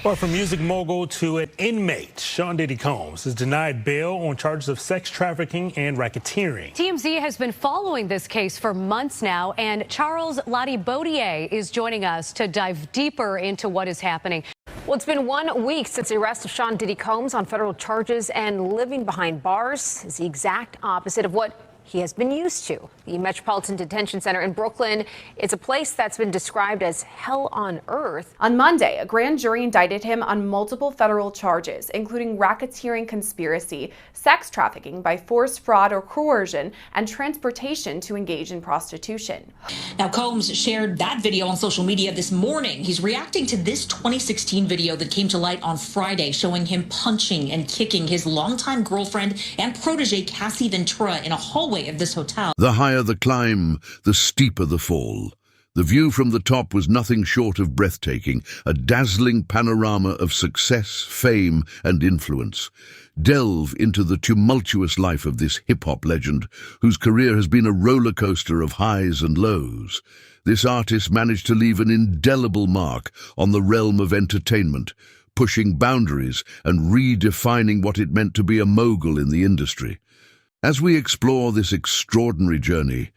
Or from music mogul to an inmate, Diddy Combs is denied bail on charges of sex trafficking and racketeering. TMZ has been following this case for months now, and Charles Lati-Baudier is joining us to dive deeper into what is happening. Well, it's been 1 week since the arrest of Diddy Combs on federal charges, and living behind bars is the exact opposite of what he has been used to. The Metropolitan Detention Center in Brooklyn is a place that's been described as hell on earth. On Monday, a grand jury indicted him on multiple federal charges, including racketeering conspiracy, sex trafficking by force, fraud, or coercion, and transportation to engage in prostitution. Now, Combs shared that video on social media this morning. He's reacting to this 2016 video that came to light on Friday, showing him punching and kicking his longtime girlfriend and protege, Cassie Ventura, in a hallway of this hotel. The higher the climb, the steeper the fall. The view from the top was nothing short of breathtaking, a dazzling panorama of success, fame, and influence. Delve into the tumultuous life of this hip-hop legend, whose career has been a roller coaster of highs and lows. This artist managed to leave an indelible mark on the realm of entertainment, pushing boundaries and redefining what it meant to be a mogul in the industry. As we explore this extraordinary journey,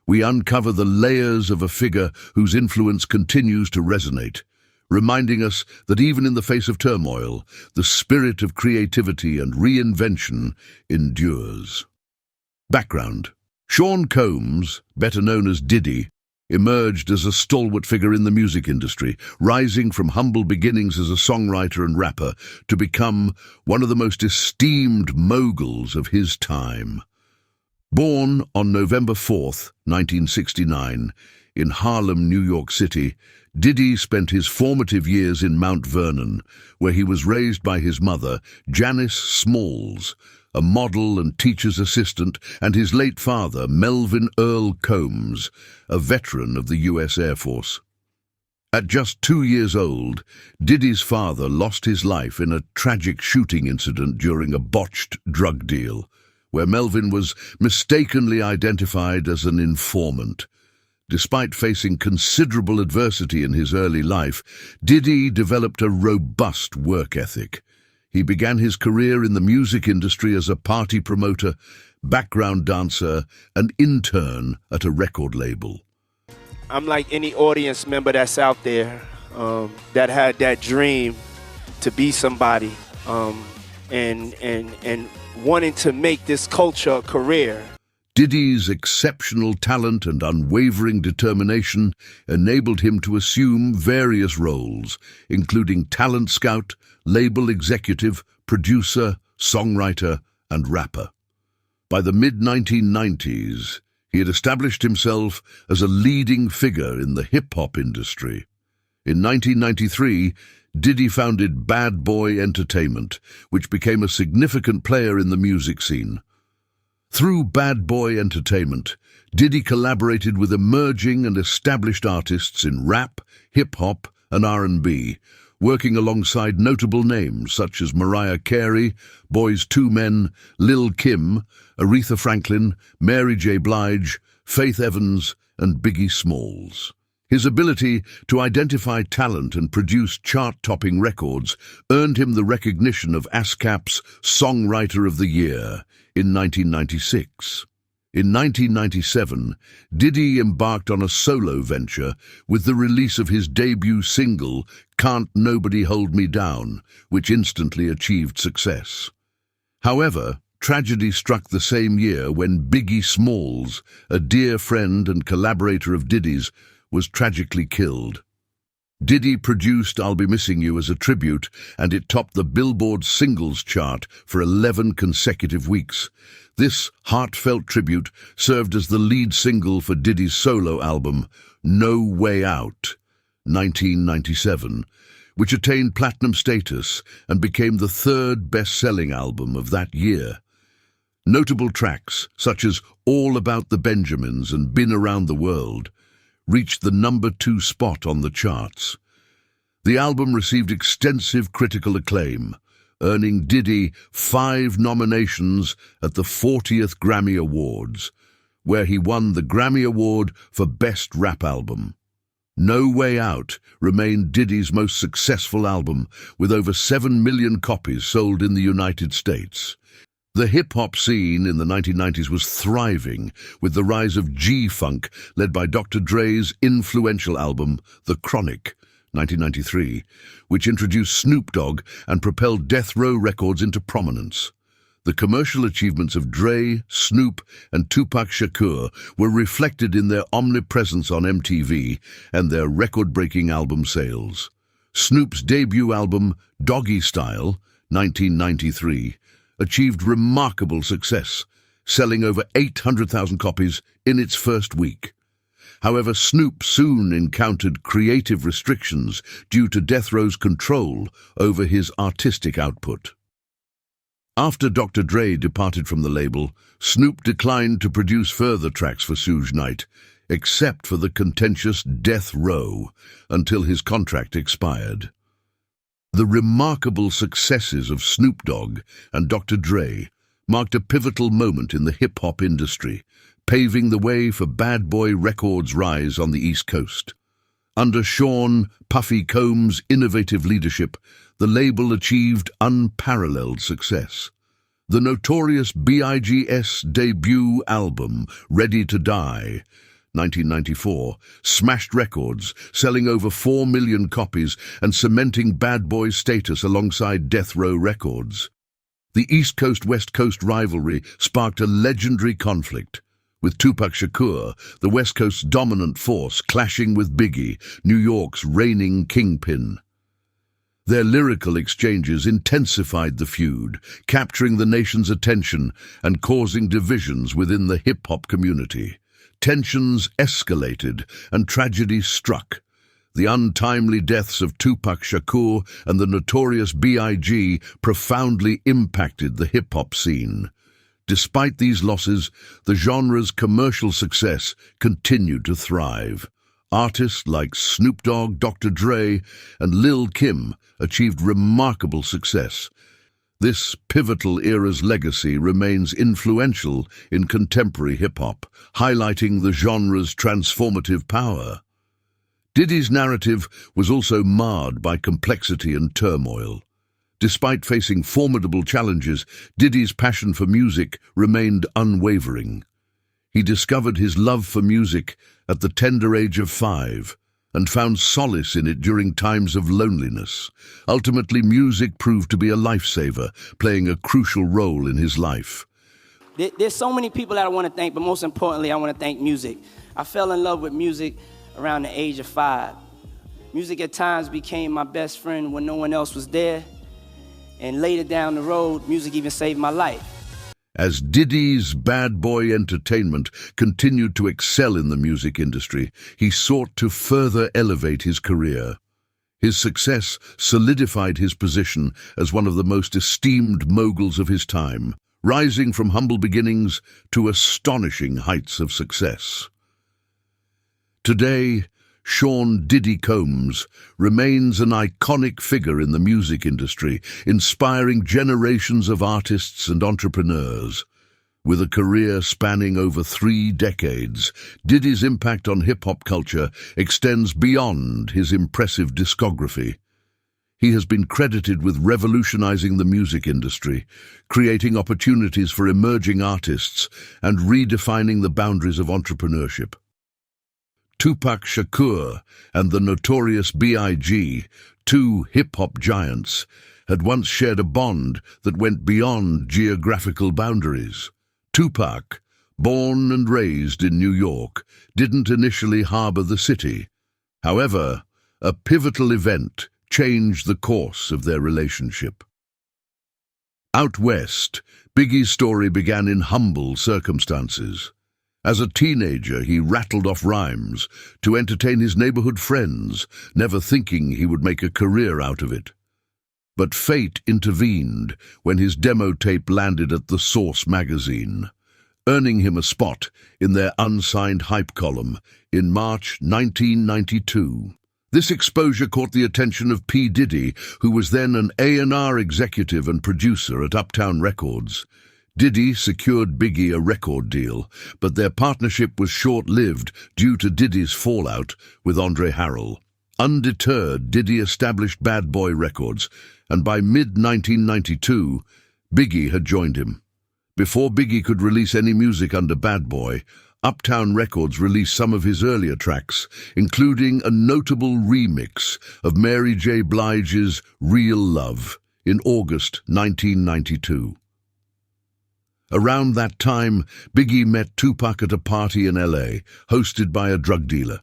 we uncover the layers of a figure whose influence continues to resonate, reminding us that even in the face of turmoil, the spirit of creativity and reinvention endures. Background: Sean Combs, better known as Diddy, emerged as a stalwart figure in the music industry, rising from humble beginnings as a songwriter and rapper to become one of the most esteemed moguls of his time. Born on November 4th, 1969, in Harlem, New York City, Diddy spent his formative years in Mount Vernon, where he was raised by his mother, Janice Smalls, a model and teacher's assistant, and his late father, Melvin Earl Combs, a veteran of the U.S. Air Force. At just 2 years old, Diddy's father lost his life in a tragic shooting incident during a botched drug deal, where Melvin was mistakenly identified as an informant. Despite facing considerable adversity in his early life, Diddy developed a robust work ethic. He began his career in the music industry as a party promoter, background dancer, and intern at a record label. I'm like any audience member that's out there that had that dream to be somebody and wanting to make this culture a career. Diddy's exceptional talent and unwavering determination enabled him to assume various roles, including talent scout, label executive, producer, songwriter, and rapper. By the mid-1990s, he had established himself as a leading figure in the hip-hop industry. In 1993, Diddy founded Bad Boy Entertainment, which became a significant player in the music scene. Through Bad Boy Entertainment, Diddy collaborated with emerging and established artists in rap, hip-hop, and R&B, working alongside notable names such as Mariah Carey, Boyz II Men, Lil' Kim, Aretha Franklin, Mary J. Blige, Faith Evans, and Biggie Smalls. His ability to identify talent and produce chart-topping records earned him the recognition of ASCAP's Songwriter of the Year in 1996. In 1997, Diddy embarked on a solo venture with the release of his debut single, Can't Nobody Hold Me Down, which instantly achieved success. However, tragedy struck the same year when Biggie Smalls, a dear friend and collaborator of Diddy's, was tragically killed. Diddy produced I'll Be Missing You as a tribute, and it topped the Billboard singles chart for 11 consecutive weeks. This heartfelt tribute served as the lead single for Diddy's solo album, No Way Out, 1997, which attained platinum status and became the third best-selling album of that year. Notable tracks, such as All About the Benjamins and Been Around the World, reached the #2 spot on the charts. The album received extensive critical acclaim, earning Diddy 5 nominations at the 40th Grammy Awards, where he won the Grammy Award for Best Rap Album. No Way Out remained Diddy's most successful album, with over 7 million copies sold in the United States. The hip-hop scene in the 1990s was thriving, with the rise of G-Funk, led by Dr. Dre's influential album, The Chronic, 1993, which introduced Snoop Dogg and propelled Death Row Records into prominence. The commercial achievements of Dre, Snoop, and Tupac Shakur were reflected in their omnipresence on MTV and their record-breaking album sales. Snoop's debut album, Doggy Style, 1993, achieved remarkable success, selling over 800,000 copies in its first week. However, Snoop soon encountered creative restrictions due to Death Row's control over his artistic output. After Dr. Dre departed from the label, Snoop declined to produce further tracks for Suge Knight, except for the contentious Death Row, until his contract expired. The remarkable successes of Snoop Dogg and Dr. Dre marked a pivotal moment in the hip-hop industry, paving the way for Bad Boy Records' rise on the East Coast. Under Sean "Puffy" Combs' innovative leadership, the label achieved unparalleled success. The notorious B.I.G.'s debut album, Ready to Die, 1994, smashed records, selling over 4 million copies and cementing Bad Boy's status alongside Death Row Records. The East Coast-West Coast rivalry sparked a legendary conflict, with Tupac Shakur, the West Coast's dominant force, clashing with Biggie, New York's reigning kingpin. Their lyrical exchanges intensified the feud, capturing the nation's attention and causing divisions within the hip-hop community. Tensions escalated and tragedy struck. The untimely deaths of Tupac Shakur and the notorious B.I.G. profoundly impacted the hip-hop scene. Despite these losses, the genre's commercial success continued to thrive. Artists like Snoop Dogg, Dr. Dre, and Lil' Kim achieved remarkable success. This pivotal era's legacy remains influential in contemporary hip-hop, highlighting the genre's transformative power. Diddy's narrative was also marred by complexity and turmoil. Despite facing formidable challenges, Diddy's passion for music remained unwavering. He discovered his love for music at the tender age of 5 and found solace in it during times of loneliness. Ultimately, music proved to be a lifesaver, playing a crucial role in his life. There's so many people that I want to thank, but most importantly, I want to thank music. I fell in love with music around the age of 5. Music at times became my best friend when no one else was there. And later down the road, music even saved my life. As Diddy's Bad Boy Entertainment continued to excel in the music industry, he sought to further elevate his career. His success solidified his position as one of the most esteemed moguls of his time, rising from humble beginnings to astonishing heights of success. Today, Sean "Diddy" Combs remains an iconic figure in the music industry, inspiring generations of artists and entrepreneurs. With a career spanning over 3 decades, Diddy's impact on hip-hop culture extends beyond his impressive discography. He has been credited with revolutionizing the music industry, creating opportunities for emerging artists, and redefining the boundaries of entrepreneurship. Tupac Shakur and the notorious B.I.G., 2 hip-hop giants, had once shared a bond that went beyond geographical boundaries. Tupac, born and raised in New York, didn't initially harbor the city. However, a pivotal event changed the course of their relationship. Out west, Biggie's story began in humble circumstances. As a teenager, he rattled off rhymes to entertain his neighborhood friends, never thinking he would make a career out of it. But fate intervened when his demo tape landed at The Source magazine, earning him a spot in their unsigned hype column in March 1992. This exposure caught the attention of P. Diddy, who was then an A&R executive and producer at Uptown Records. Diddy secured Biggie a record deal, but their partnership was short-lived due to Diddy's fallout with Andre Harrell. Undeterred, Diddy established Bad Boy Records, and by mid-1992, Biggie had joined him. Before Biggie could release any music under Bad Boy, Uptown Records released some of his earlier tracks, including a notable remix of Mary J. Blige's Real Love in August 1992. Around that time, Biggie met Tupac at a party in LA, hosted by a drug dealer.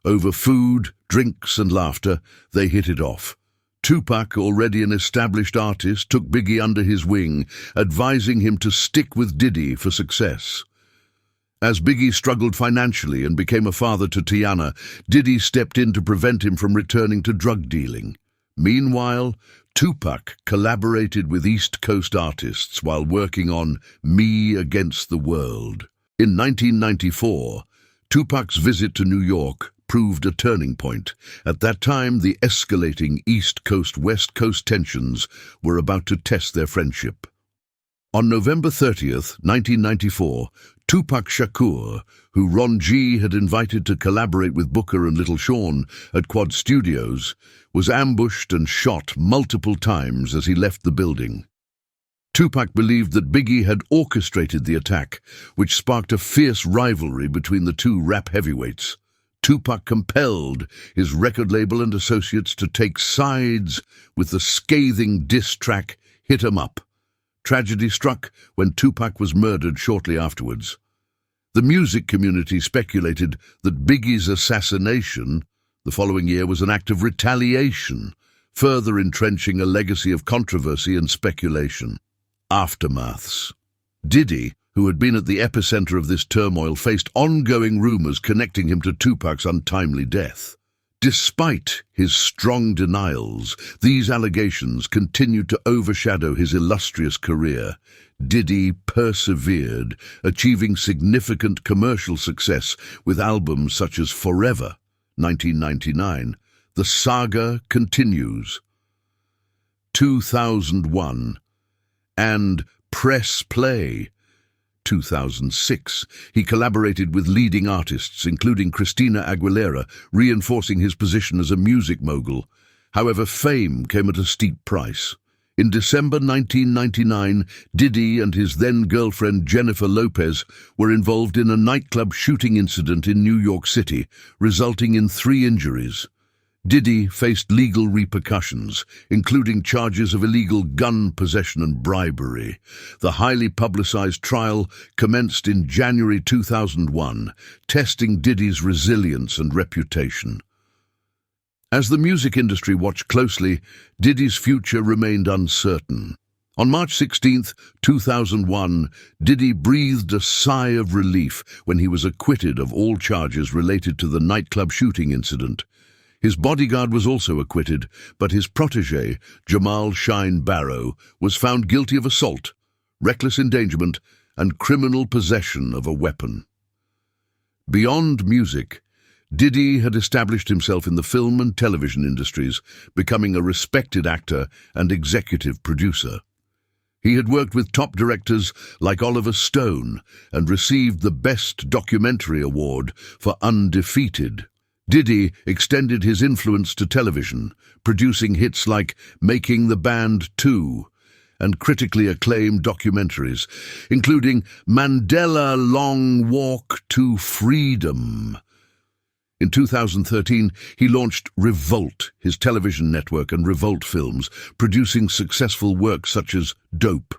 Over food, drinks, and laughter, they hit it off. Tupac, already an established artist, took Biggie under his wing, advising him to stick with Diddy for success. As Biggie struggled financially and became a father to Tiana, Diddy stepped in to prevent him from returning to drug dealing. Meanwhile, Tupac collaborated with East Coast artists while working on Me Against the World. In 1994, Tupac's visit to New York proved a turning point. At that time, the escalating East Coast-West Coast tensions were about to test their friendship. On November 30th, 1994, Tupac Shakur, who Ron G had invited to collaborate with Booker and Little Sean at Quad Studios, was ambushed and shot multiple times as he left the building. Tupac believed that Biggie had orchestrated the attack, which sparked a fierce rivalry between the two rap heavyweights. Tupac compelled his record label and associates to take sides with the scathing diss track Hit 'Em Up. Tragedy struck when Tupac was murdered shortly afterwards. The music community speculated that Biggie's assassination the following year was an act of retaliation, further entrenching a legacy of controversy and speculation. Aftermaths. Diddy, who had been at the epicenter of this turmoil, faced ongoing rumors connecting him to Tupac's untimely death. Despite his strong denials, these allegations continued to overshadow his illustrious career. Diddy persevered, achieving significant commercial success with albums such as Forever, 1999. The saga continues. 2001 and Press Play, 2006. He collaborated with leading artists, including Christina Aguilera, reinforcing his position as a music mogul. However, fame came at a steep price. In December 1999, Diddy and his then-girlfriend Jennifer Lopez were involved in a nightclub shooting incident in New York City, resulting in 3 injuries. Diddy faced legal repercussions, including charges of illegal gun possession and bribery. The highly publicized trial commenced in January 2001, testing Diddy's resilience and reputation. As the music industry watched closely, Diddy's future remained uncertain. On March 16, 2001, Diddy breathed a sigh of relief when he was acquitted of all charges related to the nightclub shooting incident. His bodyguard was also acquitted, but his protégé, Jamal Shine Barrow, was found guilty of assault, reckless endangerment, and criminal possession of a weapon. Beyond music, Diddy had established himself in the film and television industries, becoming a respected actor and executive producer. He had worked with top directors like Oliver Stone and received the Best Documentary Award for Undefeated. Diddy extended his influence to television, producing hits like Making the Band 2 and critically acclaimed documentaries, including Mandela Long Walk to Freedom. In 2013, he launched Revolt, his television network, and Revolt Films, producing successful works such as Dope.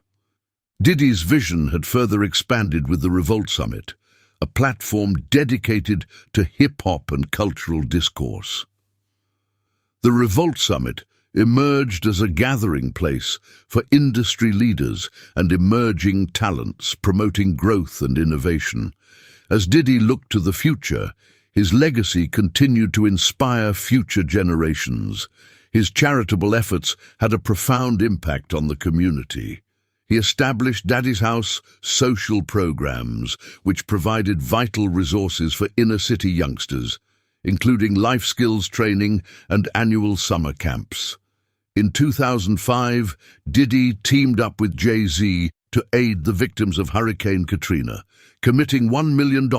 Diddy's vision had further expanded with the Revolt Summit, a platform dedicated to hip-hop and cultural discourse. The Revolt Summit emerged as a gathering place for industry leaders and emerging talents, promoting growth and innovation. As Diddy looked to the future, his legacy continued to inspire future generations. His charitable efforts had a profound impact on the community. He established Daddy's House social programs, which provided vital resources for inner-city youngsters, including life skills training and annual summer camps. In 2005, Diddy teamed up with Jay-Z to aid the victims of Hurricane Katrina, committing $1 million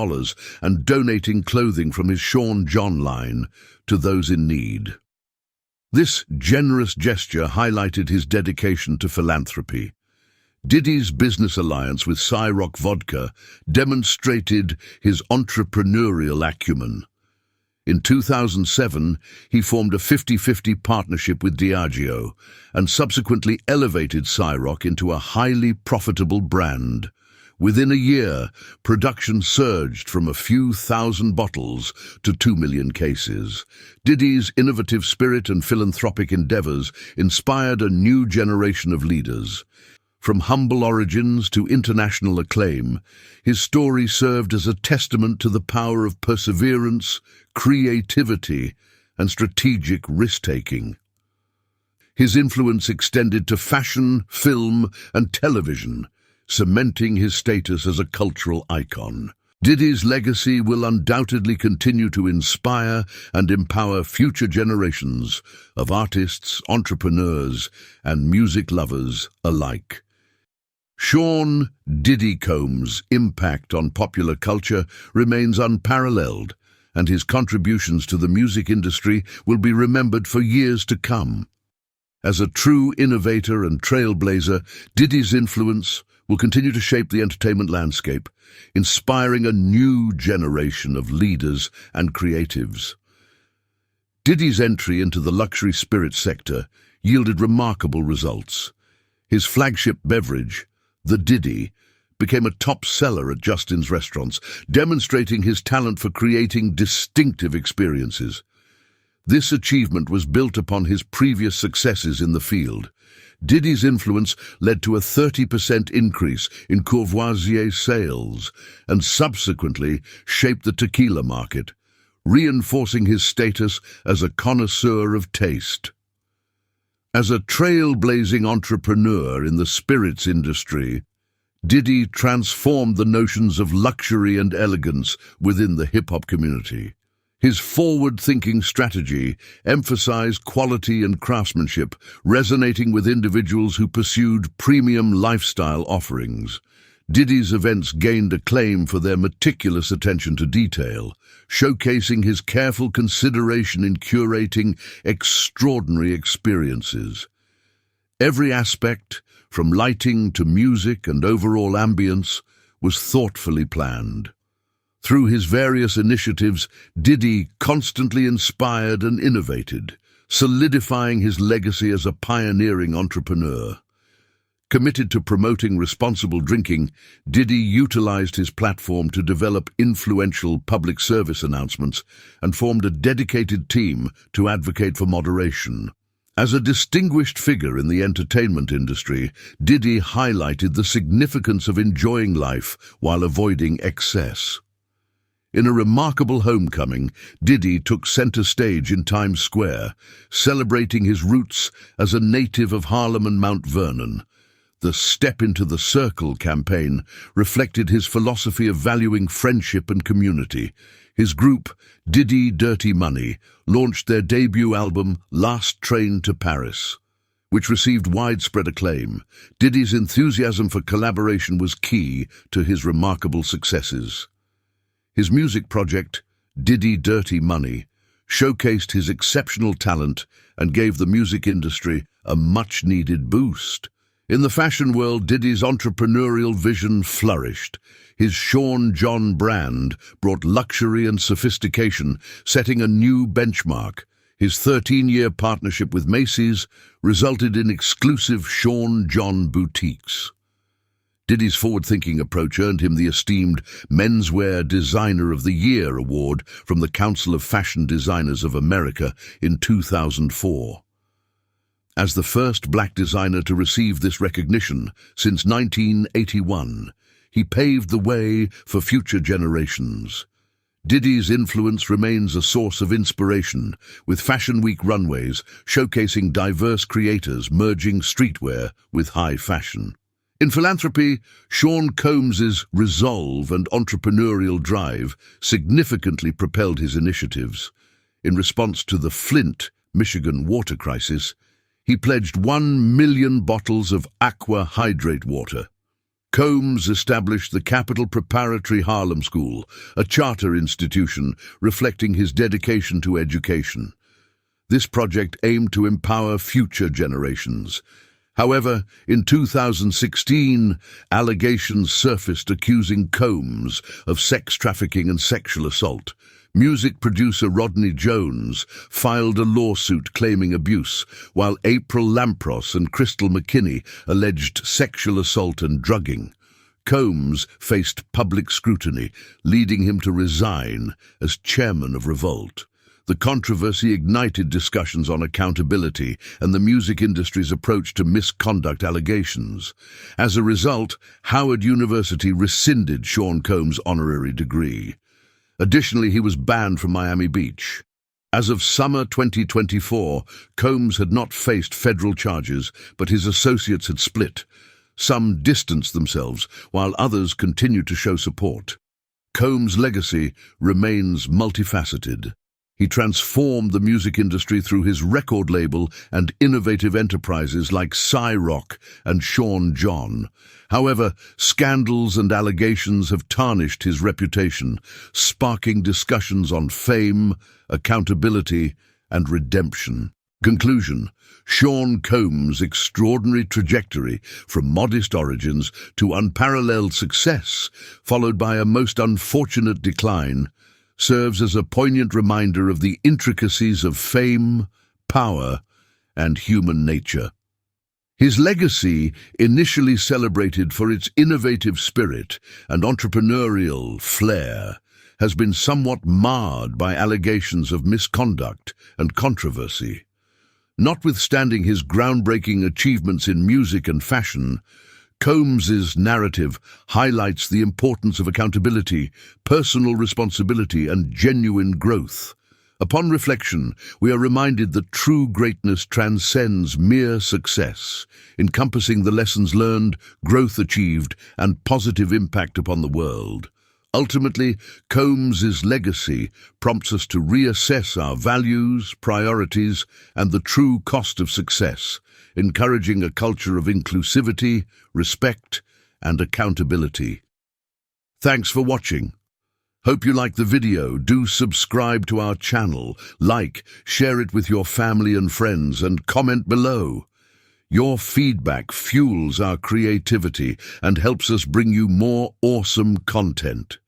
and donating clothing from his Sean John line to those in need. This generous gesture highlighted his dedication to philanthropy. Diddy's business alliance with Ciroc Vodka demonstrated his entrepreneurial acumen. In 2007, he formed a 50-50 partnership with Diageo and subsequently elevated Ciroc into a highly profitable brand. Within a year, production surged from a few thousand bottles to 2 million cases. Diddy's innovative spirit and philanthropic endeavors inspired a new generation of leaders. From humble origins to international acclaim, his story served as a testament to the power of perseverance, creativity, and strategic risk-taking. His influence extended to fashion, film, and television, cementing his status as a cultural icon. Diddy's legacy will undoubtedly continue to inspire and empower future generations of artists, entrepreneurs, and music lovers alike. Sean Diddy Combs' impact on popular culture remains unparalleled, and his contributions to the music industry will be remembered for years to come. As a true innovator and trailblazer, Diddy's influence will continue to shape the entertainment landscape, inspiring a new generation of leaders and creatives. Diddy's entry into the luxury spirits sector yielded remarkable results. His flagship beverage, the Diddy, became a top seller at Justin's restaurants, demonstrating his talent for creating distinctive experiences. This achievement was built upon his previous successes in the field. Diddy's influence led to a 30% increase in Courvoisier sales and subsequently shaped the tequila market, reinforcing his status as a connoisseur of taste. As a trailblazing entrepreneur in the spirits industry, Diddy transformed the notions of luxury and elegance within the hip-hop community. His forward-thinking strategy emphasized quality and craftsmanship, resonating with individuals who pursued premium lifestyle offerings. Diddy's events gained acclaim for their meticulous attention to detail, showcasing his careful consideration in curating extraordinary experiences. Every aspect, from lighting to music and overall ambience, was thoughtfully planned. Through his various initiatives, Diddy constantly inspired and innovated, solidifying his legacy as a pioneering entrepreneur. Committed to promoting responsible drinking, Diddy utilized his platform to develop influential public service announcements and formed a dedicated team to advocate for moderation. As a distinguished figure in the entertainment industry, Diddy highlighted the significance of enjoying life while avoiding excess. In a remarkable homecoming, Diddy took center stage in Times Square, celebrating his roots as a native of Harlem and Mount Vernon. The Step into the Circle campaign reflected his philosophy of valuing friendship and community. His group, Diddy Dirty Money, launched their debut album, Last Train to Paris, which received widespread acclaim. Diddy's enthusiasm for collaboration was key to his remarkable successes. His music project, Diddy Dirty Money, showcased his exceptional talent and gave the music industry a much-needed boost. In the fashion world, Diddy's entrepreneurial vision flourished. His Sean John brand brought luxury and sophistication, setting a new benchmark. His 13-year partnership with Macy's resulted in exclusive Sean John boutiques. Diddy's forward-thinking approach earned him the esteemed Menswear Designer of the Year award from the Council of Fashion Designers of America in 2004. As the first black designer to receive this recognition since 1981, he paved the way for future generations. Diddy's influence remains a source of inspiration, with Fashion Week runways showcasing diverse creators merging streetwear with high fashion. In philanthropy, Sean Combs' resolve and entrepreneurial drive significantly propelled his initiatives. In response to the Flint, Michigan water crisis, he pledged 1 million bottles of aqua hydrate water, Combs established the Capital Preparatory Harlem School, a charter institution reflecting his dedication to education. This project aimed to empower future generations. However, in 2016, allegations surfaced accusing Combs of sex trafficking and sexual assault. Music producer Rodney Jones filed a lawsuit claiming abuse, while April Lampros and Crystal McKinney alleged sexual assault and drugging. Combs faced public scrutiny, leading him to resign as chairman of Revolt. The controversy ignited discussions on accountability and the music industry's approach to misconduct allegations. As a result, Howard University rescinded Sean Combs' honorary degree. Additionally, he was banned from Miami Beach. As of summer 2024, Combs had not faced federal charges, but his associates had split. Some distanced themselves, while others continued to show support. Combs' legacy remains multifaceted. He transformed the music industry through his record label and innovative enterprises like Cyrock and Sean John. However, scandals and allegations have tarnished his reputation, sparking discussions on fame, accountability, and redemption. Conclusion: Sean Combs' extraordinary trajectory from modest origins to unparalleled success, followed by a most unfortunate decline, serves as a poignant reminder of the intricacies of fame, power, and human nature. His legacy, initially celebrated for its innovative spirit and entrepreneurial flair, has been somewhat marred by allegations of misconduct and controversy. Notwithstanding his groundbreaking achievements in music and fashion, Combs' narrative highlights the importance of accountability, personal responsibility, and genuine growth. Upon reflection, we are reminded that true greatness transcends mere success, encompassing the lessons learned, growth achieved, and positive impact upon the world. Ultimately, Combs' legacy prompts us to reassess our values, priorities, and the true cost of success, encouraging a culture of inclusivity, respect, and accountability. Thanks for watching. Hope you like the video. Do subscribe to our channel, like, share it with your family and friends, and comment below. Your feedback fuels our creativity and helps us bring you more awesome content.